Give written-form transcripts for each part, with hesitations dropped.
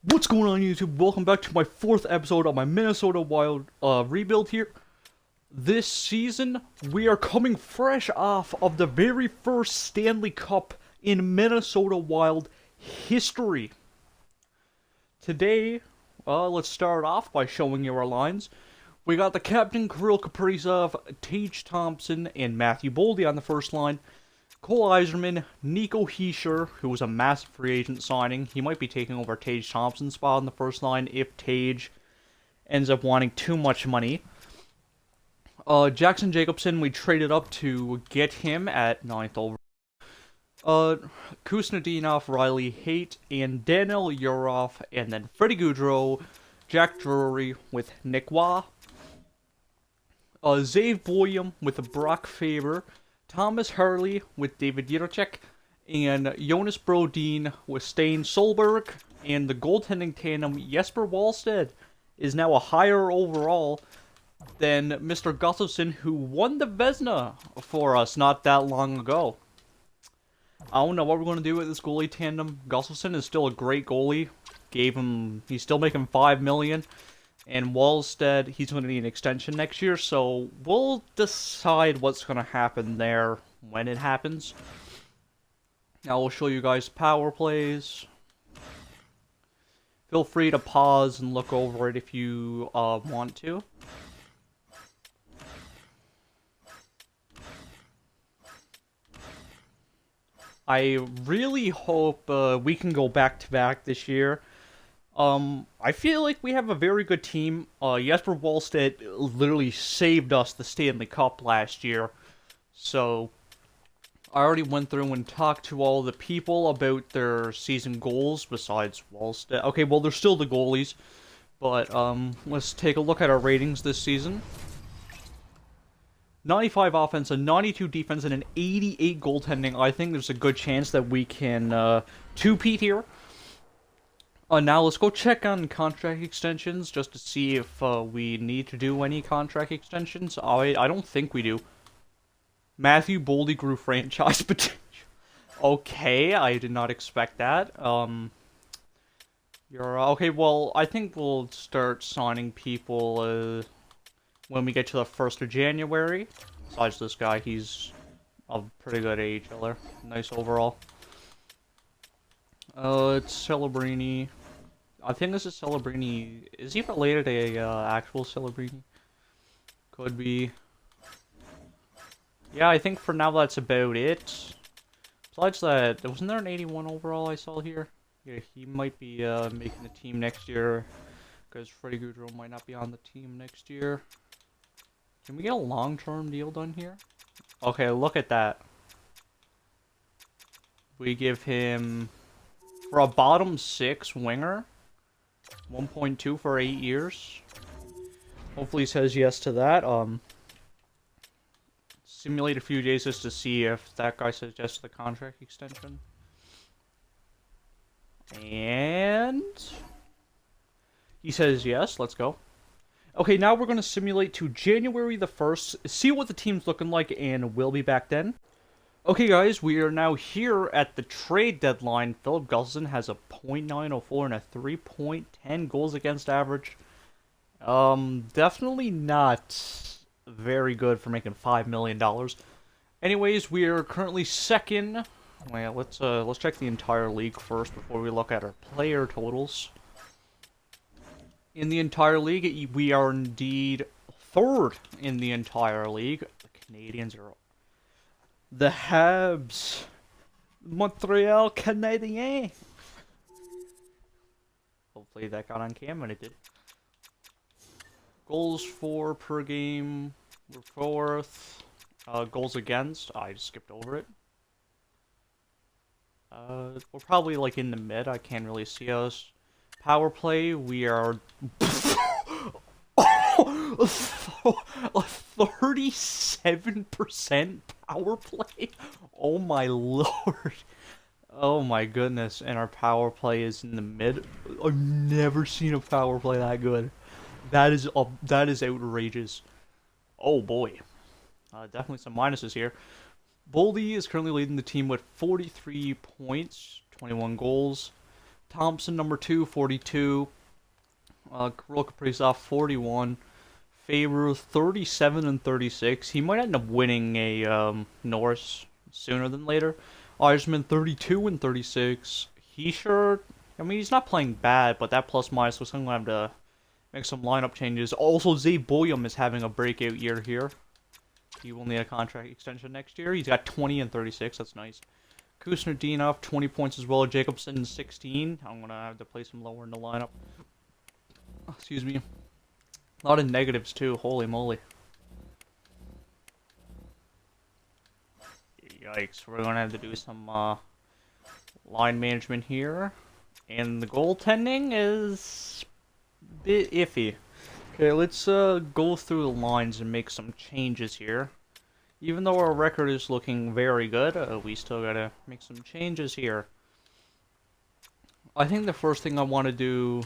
What's going on, YouTube? Welcome back to my fourth episode of my Minnesota Wild rebuild here. This season, we are coming fresh off of the very first Stanley Cup in Minnesota Wild history. Today, let's start off by showing you our lines. We got the captain, Kirill Kaprizov, Tage Thompson, and Matthew Boldy on the first line. Cole Yzerman, Nico Hischier, who was a massive free agent signing. He might be taking over Tage Thompson's spot on the first line if Tage ends up wanting too much money. Jackson Jacobson, we traded up to get him at 9th over. Kuznetsov, Riley Haight, and Daniel Yurov, and then Freddie Gaudreau, Jack Drury with Nick Waugh. Zave Boyum with Brock Faber, Thomas Harley with David Jiricek, and Jonas Brodin with Stain Solberg, and the goaltending tandem Jesper Wallstedt is now a higher overall than Mr. Gustafsson, who won the Vezina for us not that long ago. I don't know what we're going to do with this goalie tandem. Gustafsson is still a great goalie. He's still making $5 million. And Wallstedt, he's going to need an extension next year, so we'll decide what's going to happen there when it happens. Now we'll show you guys power plays. Feel free to pause and look over it if you want to. I really hope we can go back-to-back this year. I feel like we have a very good team. Jesper Wallstedt literally saved us the Stanley Cup last year. So, I already went through and talked to all the people about their season goals besides Wallstedt. Okay, well, they're still the goalies. But, let's take a look at our ratings this season. 95 offense, a 92 defense, and an 88 goaltending. I think there's a good chance that we can two-peat here. Now let's go check on contract extensions just to see if we need to do any contract extensions. I don't think we do. Matthew Boldy grew franchise potential. Okay, I did not expect that. You're okay. Well, I think we'll start signing people when we get to the 1st of January. Besides this guy, he's a pretty good AHLer. Nice overall. It's Celebrini. I think this is Celebrini. Is he related to actual Celebrini? Could be. Yeah, I think for now that's about it. Besides that, wasn't there an 81 overall I saw here? Yeah, he might be making the team next year. Because Freddie Gaudreau might not be on the team next year. Can we get a long-term deal done here? Okay, look at that. We give him, for a bottom 6 winger, 1.2 for 8 years. Hopefully he says yes to that. Simulate a few days just to see if that guy says yes to the contract extension. And he says yes. Let's go. Okay, now we're going to simulate to January the 1st, see what the team's looking like, and we'll be back then. Okay, guys, we are now here at the trade deadline. Filip Gustavsson has a .904 and a 3.10 goals against average. Definitely not very good for making $5 million. Anyways, we are currently second. Well, let's check the entire league first before we look at our player totals. In the entire league, we are indeed third in the entire league. The Canadiens are... The Habs. Montreal Canadiens. Hopefully that got on camera, and it did. Goals for per game. We're fourth. Goals against. I just skipped over it. We're probably like in the mid. I can't really see us. Power play, we are... a 37% power play? Oh my lord. Oh my goodness. And our power play is in the mid. I've never seen a power play that good. That is outrageous. Oh boy. Definitely some minuses here. Boldy is currently leading the team with 43 points, 21 goals. Thompson, number 2, 42. Kirill Kaprizov, 41. Faber, 37 and 36. He might end up winning a Norris sooner than later. Eisman, 32 and 36. Heischer, I mean, he's not playing bad, but that plus minus was going to have to make some lineup changes. Also, Zay Boyum is having a breakout year here. He will need a contract extension next year. He's got 20 and 36. That's nice. Kusnerdinov, 20 points as well. Jacobson, 16. I'm going to have to place him lower in the lineup. Excuse me. A lot of negatives, too. Holy moly. Yikes. We're going to have to do some line management here. And the goaltending is a bit iffy. Okay, let's go through the lines and make some changes here. Even though our record is looking very good, we still gotta make some changes here. I think the first thing I want to do,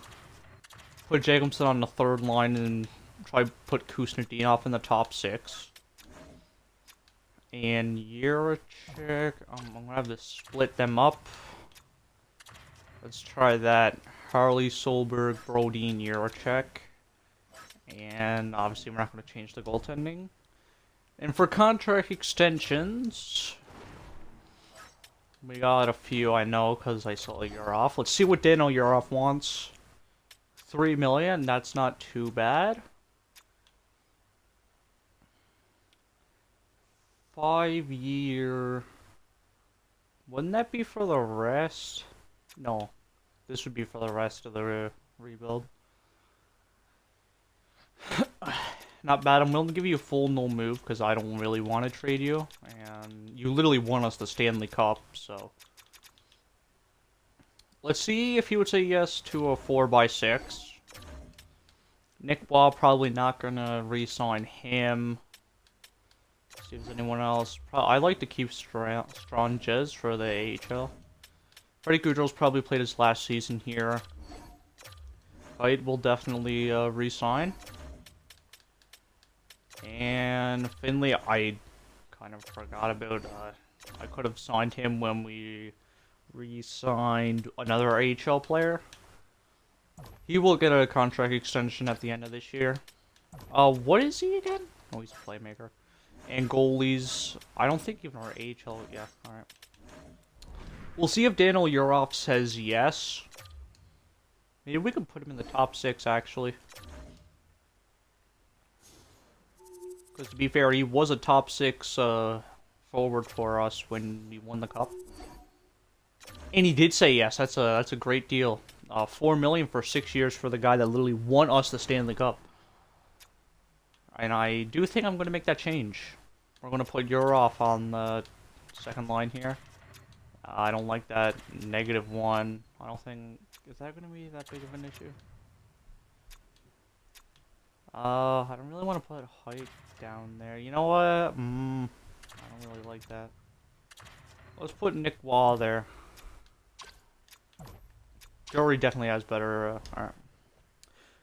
put Jacobson on the third line and try to put Kusnerdinov in the top 6. And Jiricek, I'm gonna have to split them up. Let's try that. Harley, Solberg, Brodin, Jiricek. And obviously we're not going to change the goaltending. And for contract extensions, we got a few, I know, because I saw Yurov. Let's see what Daniel Yurov wants. $3 million, that's not too bad. 5-year. Wouldn't that be for the rest? No. This would be for the rest of the rebuild. Not bad. I'm willing to give you a full no move because I don't really want to trade you. And you literally won us the Stanley Cup, so. Let's see if he would say yes to a 4x6. Nick Wall, probably not going to re-sign him. See if there's anyone else. I like to keep Strong Jez for the AHL. Freddie Gaudreau's probably played his last season here. Kite will definitely re-sign. And Finley, I kind of forgot about. I could have signed him when we re-signed another AHL player. He will get a contract extension at the end of this year. What is he again? Oh, he's a playmaker. And goalies, I don't think even our AHL, yeah, alright. We'll see if Daniel Yurov says yes. Maybe we can put him in the top 6, actually. Because to be fair, he was a top 6 forward for us when we won the cup. And he did say yes. That's a great deal. $4 million for 6 years for the guy that literally won us the Stanley Cup. And I do think I'm going to make that change. We're going to put Yurov on the second line here. I don't like that -1. I don't think... Is that going to be that big of an issue? I don't really want to put height down there. You know what? I don't really like that. Let's put Nick Wall there. Jory definitely has better... Alright.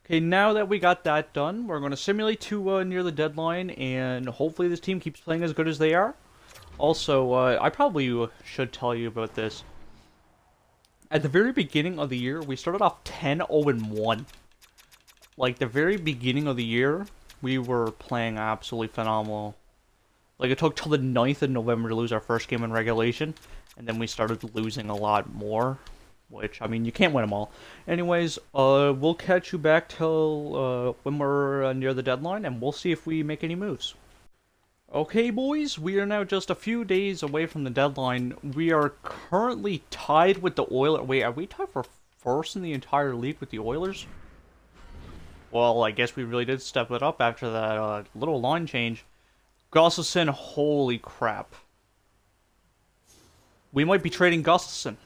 Okay, now that we got that done, we're going to simulate to near the deadline, and hopefully this team keeps playing as good as they are. Also, I probably should tell you about this. At the very beginning of the year, we started off 10-0-1. Like, the very beginning of the year, we were playing absolutely phenomenal. Like, it took till the 9th of November to lose our first game in regulation, and then we started losing a lot more. Which, I mean, you can't win them all. Anyways, we'll catch you back till when we're near the deadline, and we'll see if we make any moves. Okay, boys, we are now just a few days away from the deadline. We are currently tied with the Oilers. Wait, are we tied for first in the entire league with the Oilers? Well, I guess we really did step it up after that little line change. Gustafsson, holy crap. We might be trading Gustafsson.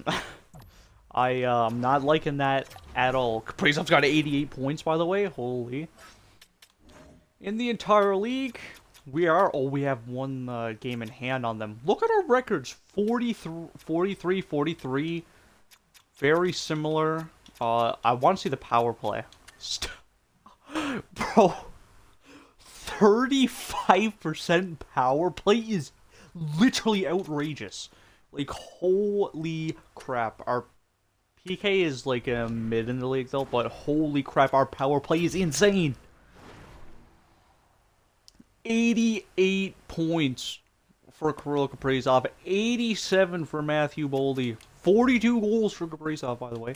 I'm not liking that at all. Kaprizov's got 88 points, by the way. Holy. In the entire league, we have one game in hand on them. Look at our records. 43, 43. Very similar. I want to see the power play. Bro. 35% power play is literally outrageous. Like, holy crap. Our PK is like a mid in the league though, but holy crap, our power play is insane. 88 points for Kirill Kaprizov, 87 for Matthew Boldy, 42 goals for Kaprizov, by the way.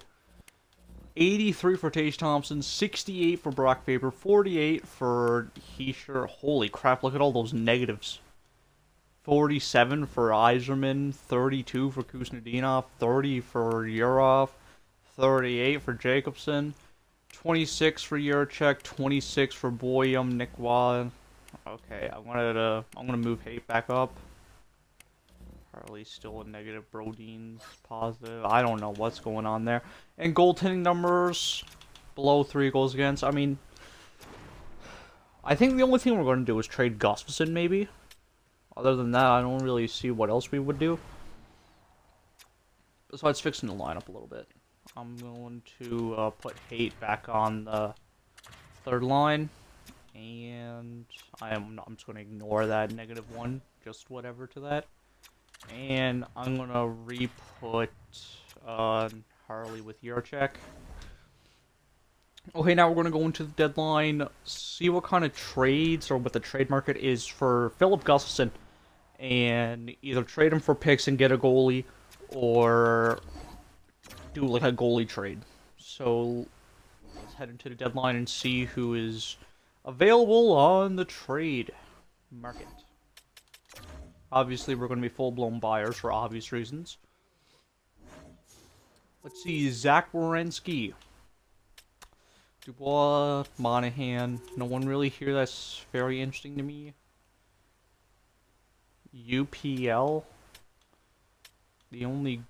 83 for Tage Thompson, 68 for Brock Faber, 48 for Heischer. Holy crap, look at all those negatives. 47 for Yzerman, 32 for Kuznetsov, 30 for Yurov, 38 for Jacobson, 26 for Yurchek, 26 for Boyum, Nick Wad. Okay, I'm gonna move Hate back up. Harley's still a negative, Brodeen's positive. I don't know what's going on there. And goaltending numbers below 3 goals against. I mean, I think the only thing we're going to do is trade Gustafsson, maybe. Other than that, I don't really see what else we would do. Besides fixing the lineup a little bit. I'm going to put Hate back on the third line. And I'm just going to ignore that -1. Just whatever to that. And I'm going to re-put Harley with Yurchek. Okay, now we're going to go into the deadline, see what kind of trades or what the trade market is for Filip Gustavsson, and either trade him for picks and get a goalie, or do like a goalie trade. So let's head into the deadline and see who is available on the trade market. Obviously, we're going to be full-blown buyers for obvious reasons. Let's see, Zach Werenski. Dubois, Monahan. No one really here that's very interesting to me. UPL. The only...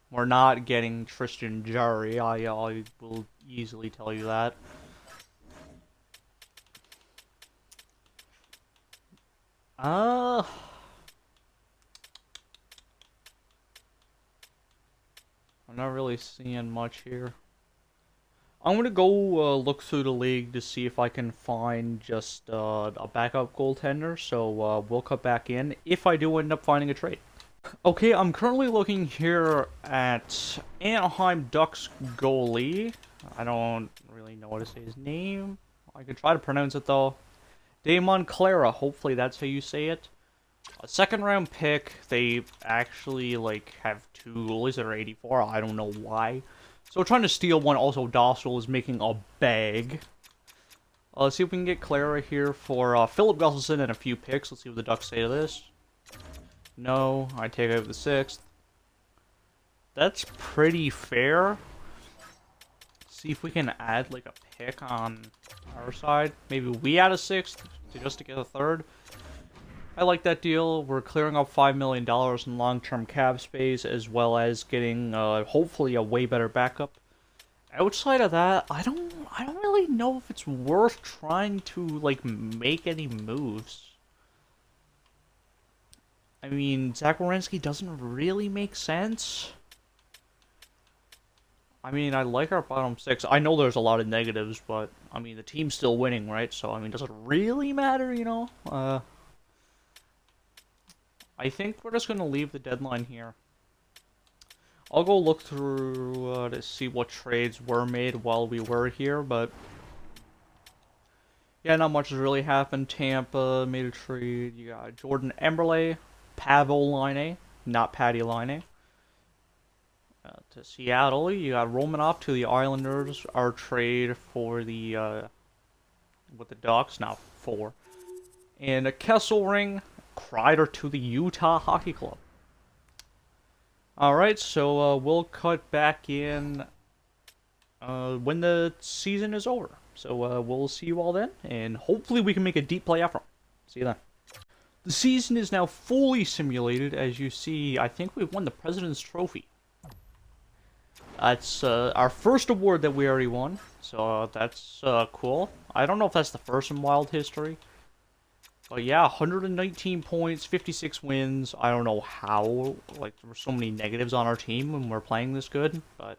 We're not getting Tristan Jarry. I will easily tell you that. I'm not really seeing much here. I'm gonna go look through the league to see if I can find just a backup goaltender, so we'll cut back in if I do end up finding a trade. Okay, I'm currently looking here at Anaheim Ducks goalie. I don't really know what to say his name. I can try to pronounce it though. Damon Clara, hopefully that's how you say it. A second round pick. They actually like have 2 goalies that are 84. I don't know why. So we're trying to steal one. Also, Dossel is making a bag. Let's see if we can get Clara here for Filip Gustavsson and a few picks. Let's see what the Ducks say to this. No, I take out the 6th. That's pretty fair. See if we can add like a pick on our side. Maybe we add a 6th just to get a 3rd. I like that deal. We're clearing up $5 million in long-term cap space, as well as getting hopefully a way better backup. Outside of that, I don't really know if it's worth trying to like make any moves. I mean, Zach Werenski doesn't really make sense. I mean, I like our bottom 6. I know there's a lot of negatives, but I mean the team's still winning, right? So I mean, does it really matter, you know? I think we're just going to leave the deadline here. I'll go look through to see what trades were made while we were here, but... Yeah, not much has really happened. Tampa made a trade. You got Jordan Eberle, Pavel Laine, not Patty Laine. To Seattle, you got Romanov to the Islanders. Our trade for the... with the Ducks, now 4. And a Kesselring... Kreider to the Utah Hockey Club. Alright, so we'll cut back in when the season is over. So we'll see you all then, and hopefully we can make a deep playoff run. See you then. The season is now fully simulated. As you see, I think we've won the President's Trophy. That's our first award that we already won, so that's cool. I don't know if that's the first in Wild history. But yeah, 119 points, 56 wins. I don't know how, like, there were so many negatives on our team when we're playing this good, but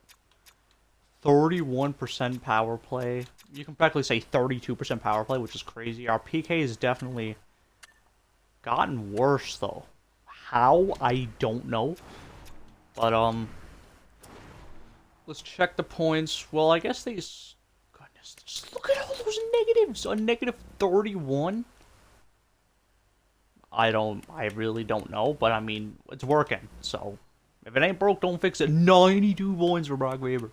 31% power play. You can practically say 32% power play, which is crazy. Our PK has definitely gotten worse, though. How? I don't know. But, Let's check the points. Well, I guess they. Goodness, just look at all those negatives. A negative 31. I really don't know, but I mean, it's working. So, if it ain't broke, don't fix it. 92 points for Brock Faber.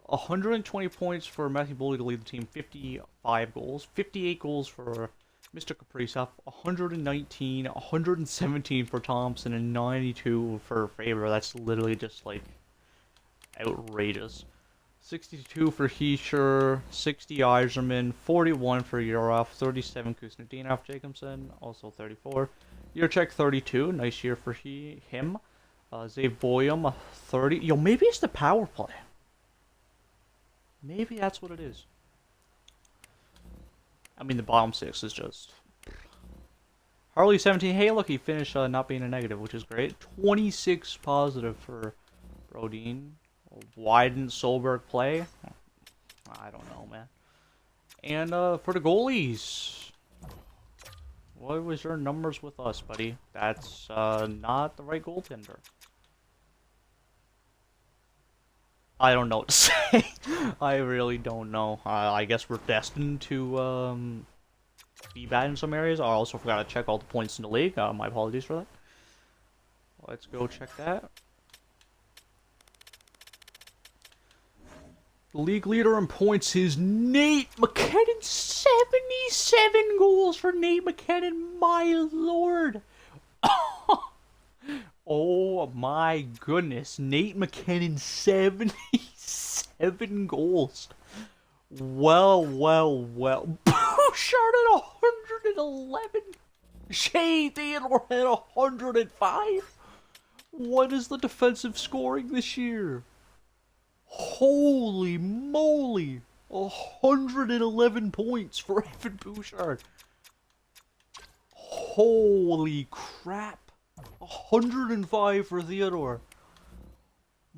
120 points for Matthew Bully to lead the team. 55 goals. 58 goals for Mr. Kaprizov. 119, 117 for Thompson, and 92 for Faber. That's literally just like outrageous. 62 for Heischer, 60 Eiserman, 41 for Yurov, 37 Kuznetsov Jacobson, also 34. Yurchek 32, nice year for him. Zave Boyum 30. Yo, maybe it's the power play. Maybe that's what it is. I mean, the bottom six is just. Harley 17. Hey, look, he finished not being a negative, which is great. 26 positive for Brodin. Why didn't Solberg play? I don't know, man. And for the goalies, what was your numbers with us, buddy? That's not the right goaltender. I don't know what to say. I really don't know. I guess we're destined to be bad in some areas. I also forgot to check all the points in the league. My apologies for that. Let's go check that. The league leader in points is Nate McKinnon. 77 goals for Nate McKinnon. My lord. Oh my goodness. Nate McKinnon, 77 goals. Well. Bouchard at 111. Shea Theodore at 105. What is the defensive scoring this year? Holy moly! 111 points for Evan Bouchard. Holy crap! 105 for Theodore.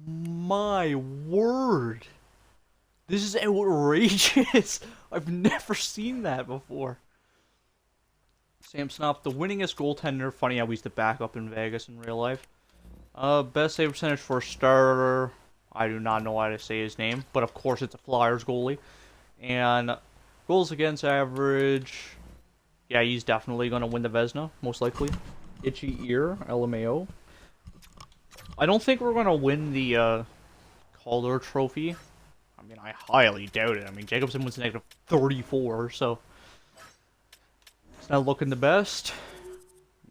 My word! This is outrageous! I've never seen that before. Samsonov, the winningest goaltender. Funny how he's the backup in Vegas in real life. Best save percentage for a starter. I do not know how to say his name, but of course it's a Flyers goalie. And goals against average. Yeah, he's definitely going to win the Vezina, most likely. Itchy Ear, LMAO. I don't think we're going to win the Calder Trophy. I mean, I highly doubt it. I mean, Jacobson was negative 34, so it's not looking the best.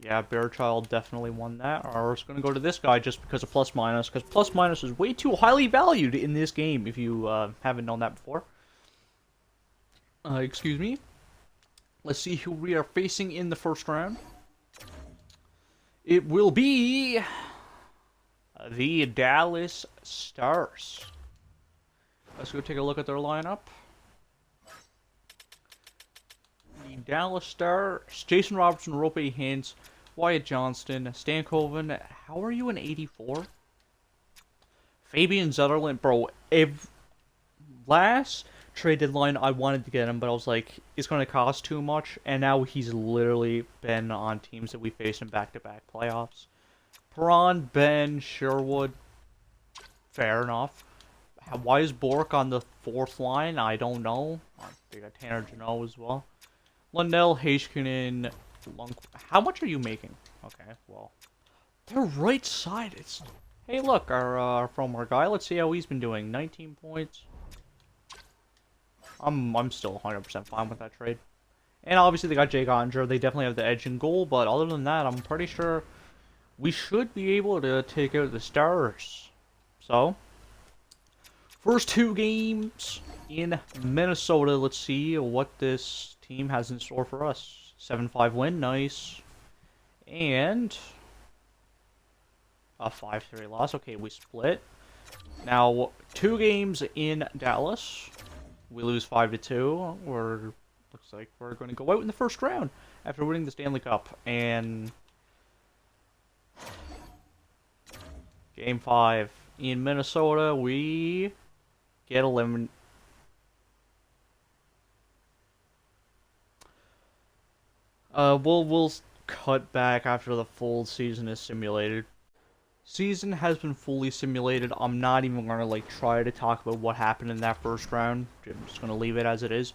Yeah, Bearchild definitely won that. Or it's going to go to this guy just because of plus minus. Because plus minus is way too highly valued in this game if you haven't known that before. Excuse me. Let's see who we are facing in the first round. It will be the Dallas Stars. Let's go take a look at their lineup. The Dallas Stars, Jason Robertson, Rope Hintz, Wyatt Johnston, Stankoven. How are you in 84? Fabian Zetterlund, bro. Last trade deadline, I wanted to get him, but I was like, it's going to cost too much. And now he's literally been on teams that we faced in back-to-back playoffs. Perron, Ben, Sherwood. Fair enough. Why is Bork on the fourth line? I don't know. They got Tanner Janot as well. Lundell, Heiskanen, how much are you making? Okay, well, they're right-sided. Hey, look, our former guy. Let's see how he's been doing. 19 points. I'm still 100% fine with that trade. And obviously they got Jake Onger. They definitely have the edge in goal, but other than that, I'm pretty sure we should be able to take out the Stars. So, first two games in Minnesota. Let's see what this team has in store for us. 7-5 win, nice. And a 5-3 loss. Okay, we split. Now, two games in Dallas. We lose 5-2. Looks like we're going to go out in the first round after winning the Stanley Cup. And Game 5 in Minnesota, we get eliminated. We'll cut back after the full season is simulated. Season has been fully simulated. I'm not even gonna like try to talk about what happened in that first round. I'm just gonna leave it as it is.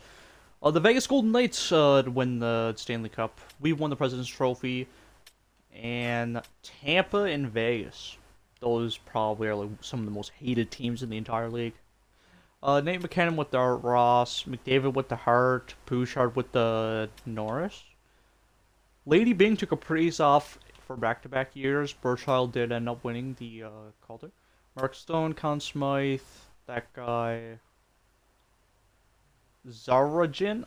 The Vegas Golden Knights win the Stanley Cup. We won the President's Trophy, and Tampa and Vegas. Those probably are like some of the most hated teams in the entire league. Nate McKinnon with the Ross, McDavid with the Hart, Bouchard with the Norris. Lady Byng took a praise off for back-to-back years. Burchild did end up winning the Calder. Mark Stone, Conn Smythe, that guy. Zarajin?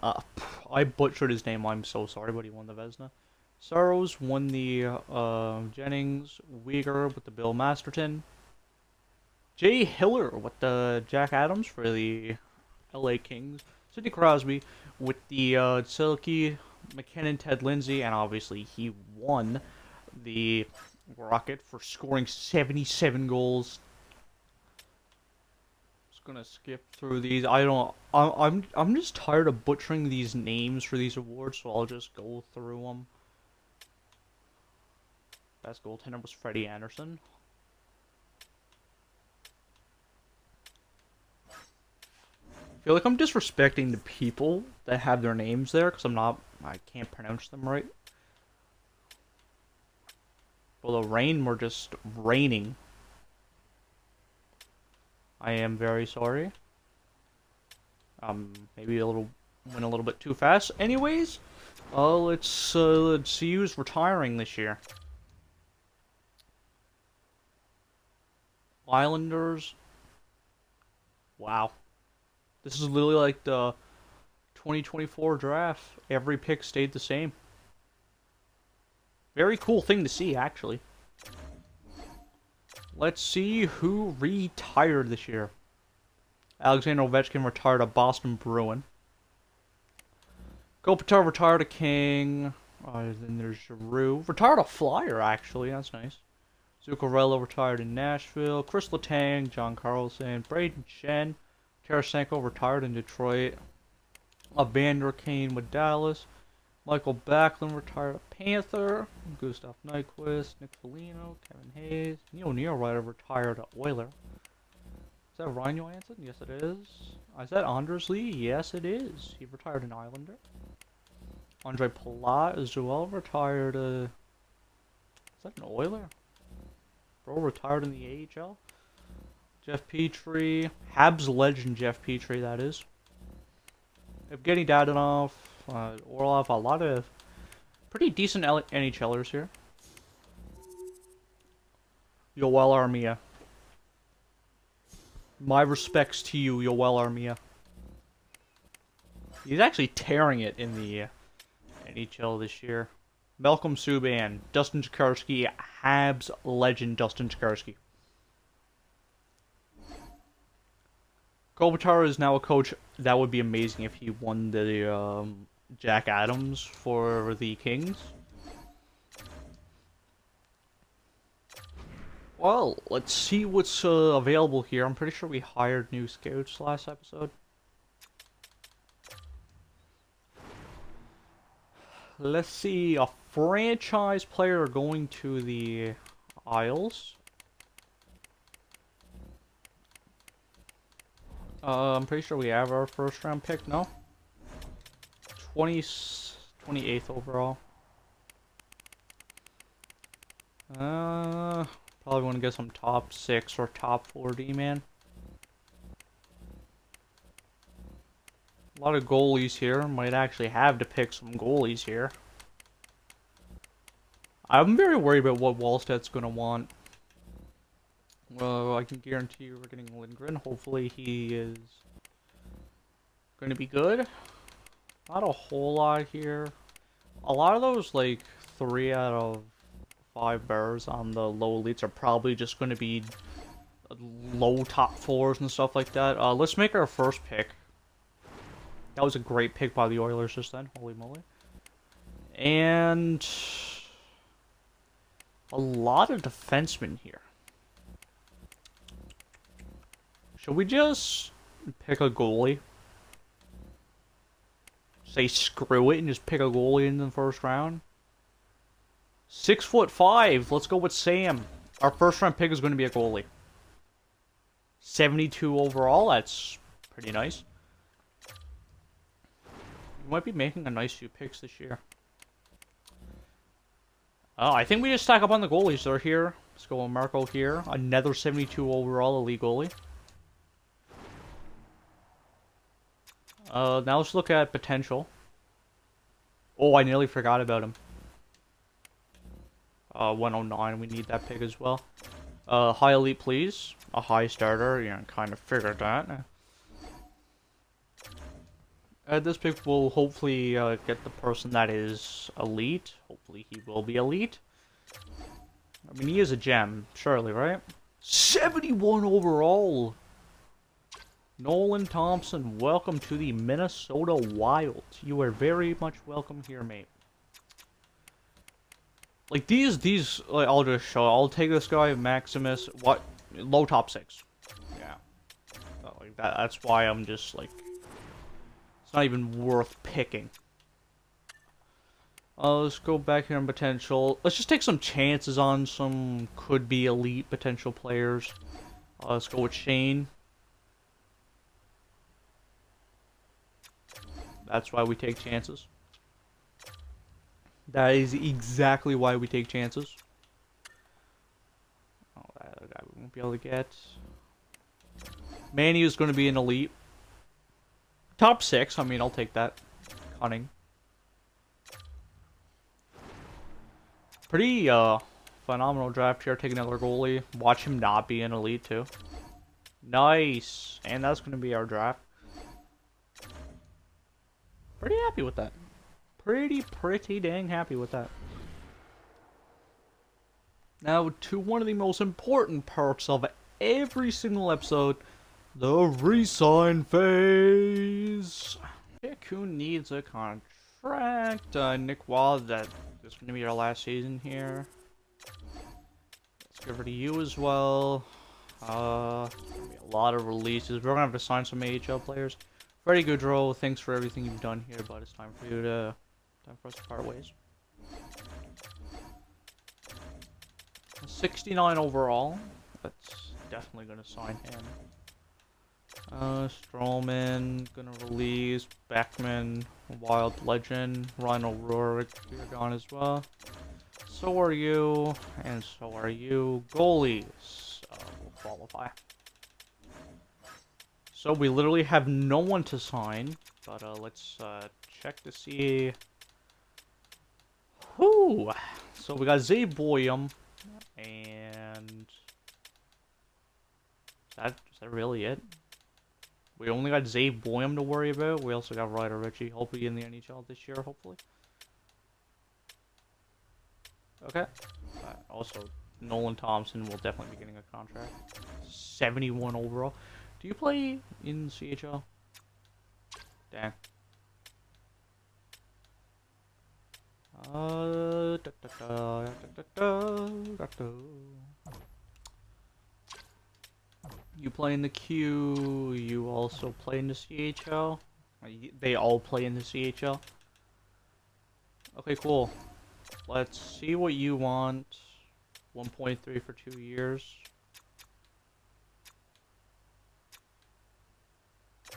I butchered his name, I'm so sorry, but he won the Vezina. Saros won the Jennings. Uyghur with the Bill Masterton. Jay Hiller with the Jack Adams for the LA Kings. Sidney Crosby with the Silky, McKinnon, Ted Lindsay, and obviously he won the Rocket for scoring 77 goals. Just gonna skip through these. I'm just tired of butchering these names for these awards, so I'll just go through them. Best goaltender was Freddie Anderson. I feel like I'm disrespecting the people that have their names there because I can't pronounce them right. Well, the rain were just raining. I am very sorry. Maybe went a little bit too fast. Anyways, let's see who's retiring this year. Islanders. Wow. This is literally like the 2024 draft. Every pick stayed the same. Very cool thing to see, actually. Let's see who retired this year. Alexander Ovechkin retired a Boston Bruin. Kopitar retired a King. Then there's Giroux. Retired a Flyer, actually. That's nice. Zuccarello retired in Nashville. Chris Letang, John Carlson, Braden Shen. Tarasenko retired in Detroit. Evander Kane with Dallas. Michael Backlund retired a Panther. Gustav Nyquist, Nick Foligno, Kevin Hayes. Neil Niederreiter retired a Oiler. Is that Ryan Johansson? Yes, it is. Is that Anders Lee? Yes, it is. He retired an Islander. Andre Palat as well retired a... Is that an Oiler? Bro retired in the AHL. Jeff Petrie. Habs legend Jeff Petrie, that is. Evgeny Dadonov. Orlov. A lot of pretty decent NHLers here. Yoel Armia. My respects to you, Yoel Armia. He's actually tearing it in the NHL this year. Malcolm Subban. Dustin Jakarski. Habs legend Dustin Jakarski. Kopitar is now a coach. That would be amazing if he won the Jack Adams for the Kings. Well, let's see what's available here. I'm pretty sure we hired new scouts last episode. Let's see, a franchise player going to the Isles. I'm pretty sure we have our first round pick, no? 28th overall. Probably want to get some top 6 or top 40, man. A lot of goalies here. Might actually have to pick some goalies here. I'm very worried about what Wallstedt's going to want. Well, I can guarantee you we're getting Lindgren. Hopefully he is going to be good. Not a whole lot here. A lot of those, like, 3 out of 5 bears on the low elites are probably just going to be low top 4s and stuff like that. Let's make our first pick. That was a great pick by the Oilers just then. Holy moly. And a lot of defensemen here. Should we just pick a goalie? Say screw it and just pick a goalie in the first round? 6'5". Let's go with Sam. Our first round pick is going to be a goalie. 72 overall. That's pretty nice. We might be making a nice few picks this year. I think we just stack up on the goalies. They're here. Let's go with Marco here. Another 72 overall elite goalie. Now let's look at potential. Oh, I nearly forgot about him. 109. We need that pick as well. High elite, please. A high starter. Yeah, kind of figured that. This pick will hopefully get the person that is elite. Hopefully he will be elite. I mean, he is a gem, surely, right? 71 overall! Nolan Thompson, welcome to the Minnesota Wild. You are very much welcome here, mate. Like, these, like, I'll just show. I'll take this guy, Maximus, what? Low top 6. Yeah. Like, that's why I'm just, like... not even worth picking. Let's go back here on potential. Let's just take some chances on some could-be elite potential players. Let's go with Shane. That's why we take chances. That is exactly why we take chances. Oh, that guy we won't be able to get. Manny is going to be an elite. Top 6, I mean, I'll take that. Cunning. Pretty, phenomenal draft here. Take another goalie. Watch him not be an elite, too. Nice! And that's going to be our draft. Pretty happy with that. Pretty dang happy with that. Now, to one of the most important parts of every single episode, the re-sign phase. Pick who needs a contract. Nick Wald, that is going to be our last season here. Let's give it to you as well. Gonna be a lot of releases. We're going to have to sign some AHL players. Freddie Gaudreau, thanks for everything you've done here, but it's time for us to part ways. 69 overall. That's definitely going to sign him. Stroman, gonna release. Beckman, Wild Legend. Ryan O'Rourke, you're gone as well. So are you, and so are you. Goalies will qualify. So we literally have no one to sign, but let's check to see. Whoo! So we got Zay Boyum, and is that really it? We only got Zay Boyum to worry about. We also got Ryder Ritchie, hopefully in the NHL this year, hopefully. Okay. Also, Nolan Thompson will definitely be getting a contract. 71 overall. Do you play in CHL? Dang. You play in the Q, you also play in the CHL. They all play in the CHL. Okay, cool. Let's see what you want. 1.3 for 2 years.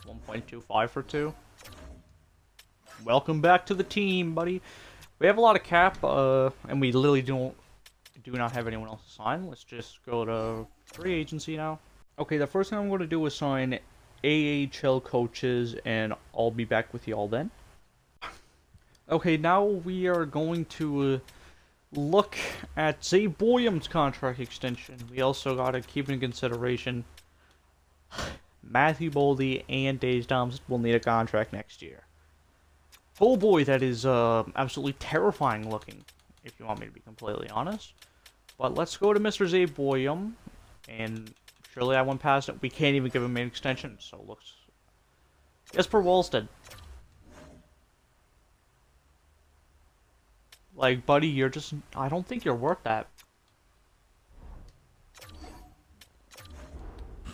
1.25 for 2. Welcome back to the team, buddy. We have a lot of cap, and we literally do not have anyone else to sign. Let's just go to free agency now. Okay, the first thing I'm going to do is sign AHL coaches, and I'll be back with you all then. Okay, now we are going to look at Zay Boyum's contract extension. We also got to keep in consideration Matthew Boldy and Tage Thompson will need a contract next year. Oh boy, that is absolutely terrifying looking, if you want me to be completely honest. But let's go to Mr. Zay Boyum, and surely I went past it. We can't even give him an extension, so it looks... Jesper Wallstedt. Like, buddy, you're just... I don't think you're worth that.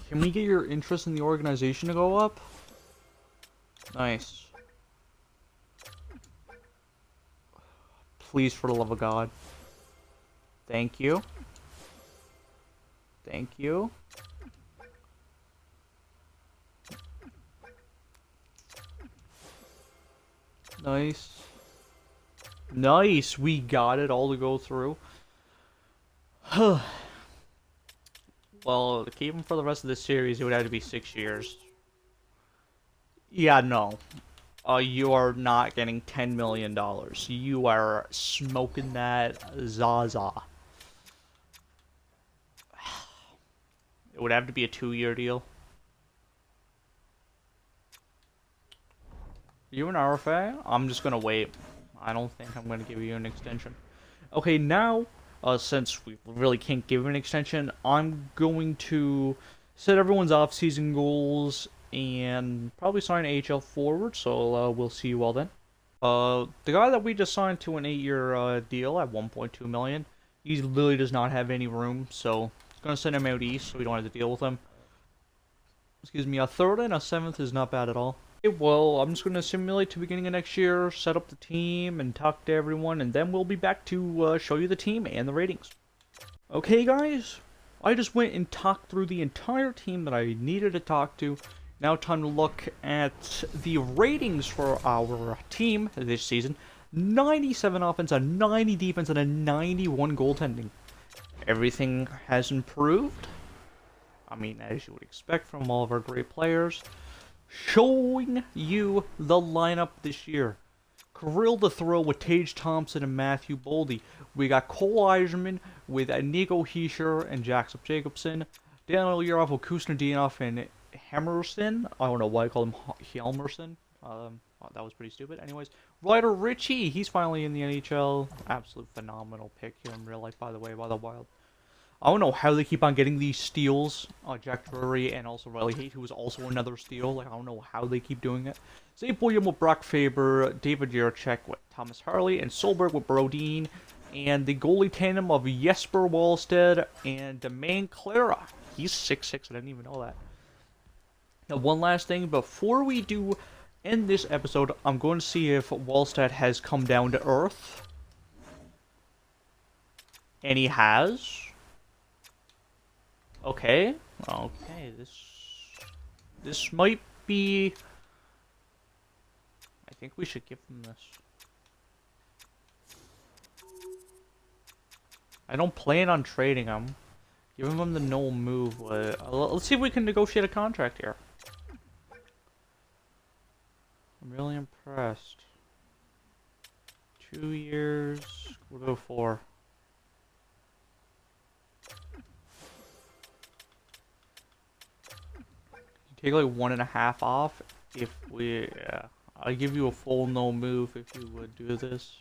Can we get your interest in the organization to go up? Nice. Please, for the love of God. Thank you. Thank you. Nice. Nice, we got it all to go through. Well, to keep him for the rest of the series, it would have to be 6 years. Yeah, no. You are not getting $10 million. You are smoking that Zaza. It would have to be a 2-year deal. You an RFA? I'm just gonna wait. I don't think I'm gonna give you an extension. Okay, now, since we really can't give an extension, I'm going to set everyone's off-season goals and probably sign HL forward, so we'll see you all then. The guy that we just signed to an 8-year deal at 1.2 million, he literally does not have any room, so I'm gonna send him out east so we don't have to deal with him. Excuse me, a 3rd and a 7th is not bad at all. Okay, well, I'm just gonna simulate to beginning of next year, set up the team, and talk to everyone, and then we'll be back to show you the team and the ratings. Okay, guys, I just went and talked through the entire team that I needed to talk to. Now time to look at the ratings for our team this season. 97 offense, a 90 defense, and a 91 goaltending. Everything has improved. I mean, as you would expect from all of our great players. Showing you the lineup this year. Kirill the throw with Tage Thompson and Matthew Boldy. We got Cole Eiserman with Nico Hischier and Jackson Jacobson. Daniel Yarov with Kusnedinov and Hemerson. I don't know why I call him Helmerson. That was pretty stupid. Anyways, Ryder Ritchie. He's finally in the NHL. Absolute phenomenal pick here in real life, by the way, by the Wild. I don't know how they keep on getting these steals. Jack Drury and also Riley Haight, who is also another steal. Like, I don't know how they keep doing it. St. William with Brock Faber, David Jiricek with Thomas Harley, and Solberg with Brodin. And the goalie tandem of Jesper Wallstedt and Domain Clara. He's 6'6", I didn't even know that. Now, one last thing. Before we do end this episode, I'm going to see if Wallstedt has come down to earth. And he has. Okay, this might be... I think we should give him this. I don't plan on trading him. Giving him the no move. Let's see if we can negotiate a contract here. I'm really impressed. 2 years, we'll go 4. Take like 1.5 off if we, I'll give you a full no move if you would do this.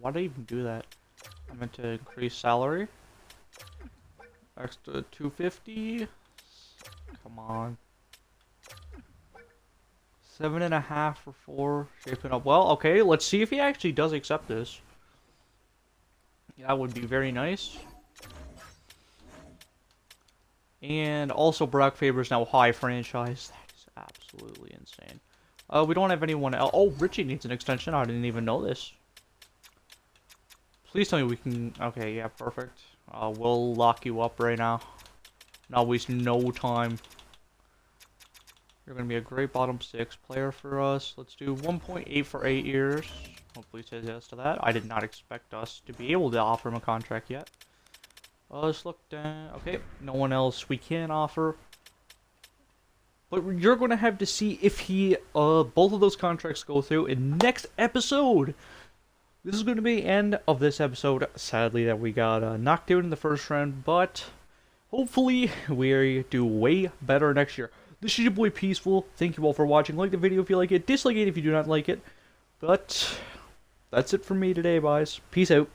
Why did I even do that? I meant to increase salary. Extra 250. Come on. 7.5 for 4. Shaping up well. Okay, let's see if he actually does accept this. That would be very nice. And also Brock Faber is now high franchise. That is absolutely insane. We don't have anyone else. Oh, Richie needs an extension. I didn't even know this. Please tell me we can... Okay, yeah, perfect. We'll lock you up right now. Not waste no time. You're going to be a great bottom 6 player for us. Let's do 1.8 for 8 years. Hopefully he says yes to that. I did not expect us to be able to offer him a contract yet. Let's look down. Okay, no one else we can offer. But you're going to have to see if he, both of those contracts go through in next episode. This is going to be the end of this episode. Sadly that we got knocked out in the first round, but hopefully we do way better next year. This is your boy Peaceful. Thank you all for watching. Like the video if you like it. Dislike it if you do not like it. But that's it for me today, guys. Peace out.